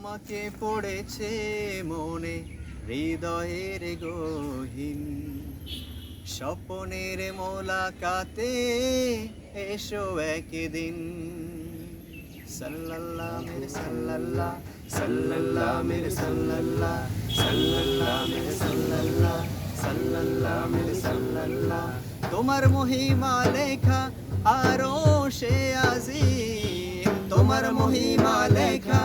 তোমাকে পড়েছে মনে হৃদয়ের গহীন স্বপ্নের মোলাকাতে এসো একদিন সাল্লাল্লাহ মেরে সাল্লাল্লাহ সাল্লাল্লাহ মেরে সাল্লাল্লাহ সাল্লাল্লাহ মেরে সাল্লাল্লাহ সাল্লাল্লাহ মেরে সাল্লাল্লাহ তোমার মহিমা লেখা আরশে আজিম তোমার মহিমা লেখা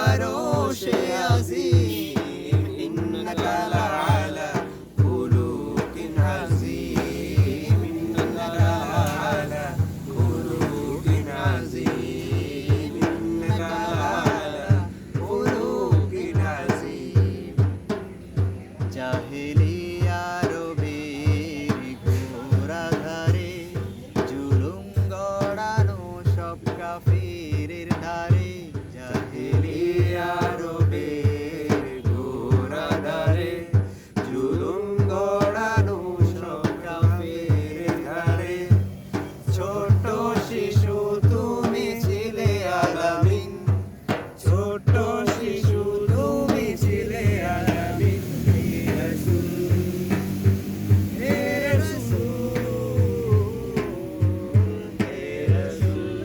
আরশে আজিম ইন্নাকা লাআলা খুলুকিন আযীম ইন্নাকা লাআলা খুলুকিন আযীম ইন্নাকা লাআলা খুলুকিন আযীম জাহেলিয়া রবির ঘোরাধারে জুলুম গড়ানো সব কাফিরের ধারে জাহেলিয়া রবির ঘোরাধারে জুলুম গড়ানো সব কাফিরের ধারে ছোট শিশু তুমি ছিলে আলামিন ছোট শিশু তুমি ছিলে আলামিন হে রাসূল হে রাসূল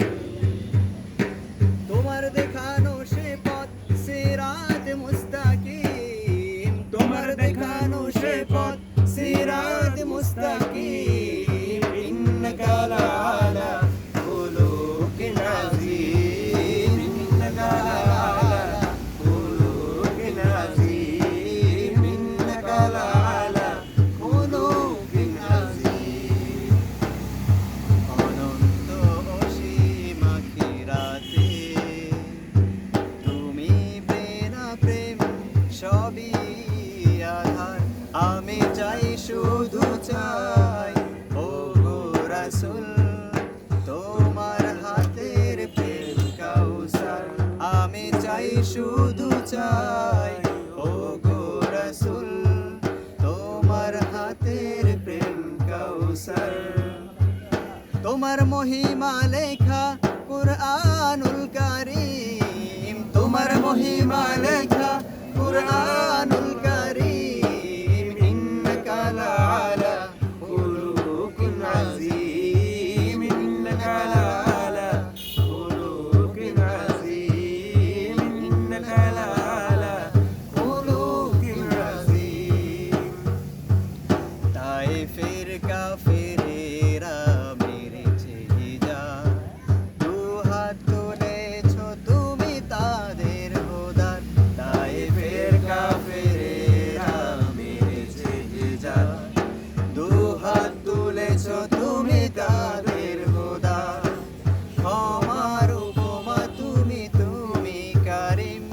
তোমার দেখানো সে পথ সিরাত মুস্তাকিম তোমার দেখানো সে পথ সিরাত মুস্তাকিম ইন্নাকা লাআলা খুলুকিন আযীম ইন্নাকা লাআলা খুলুকিন আযীম ইন্নাকা লাআলা খুলুকিন আযীম অনন্ত অসীম আখিরাতে তুমি বিনা প্রেম সবই আধার আমি চাই শুধু চাই ও গো রাসূল তোমার হাতের প্রেম কাউসার আমি চাই শুধু চাই ও গো রাসূল তোমার হাতের প্রেম কাউসার তোমার মহিমা লেখা কুরআনুল কারীম তোমার মহিমা লেখা কুরআনুল কারীম ইন্নাকা লাআলা খুলুকিন আযীম ইন্নাকা লাআলা খুলুকিন আযীম ইন্নাকা লাআলা খুলুকিন আযীম তায়েফের কাফেরেরা মেরেছে হিজাব দুহাত তুলেছ তুমি তাদের হোদার তায়েফের কাফেরেরা মেরেছে হিজাব দুহাত তুলেছ তুমি তাদের হোদার ক্ষমার উপমা তুমি তুমি কারিম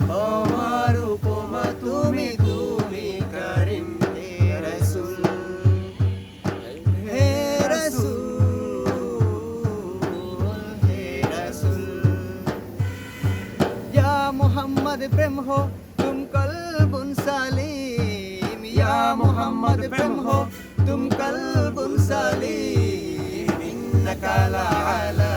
ক্ষমার উপমা তুমি তুমি কারিম হে রাসূল হে রাসূল হে রাসূল ইয়া মুহাম্মদ প্রেম হো তুম কলবুন সালিম ইয়া মুহাম্মদ প্রেম হো তুম কলবুন সালিম ইন্নাকা লাআলা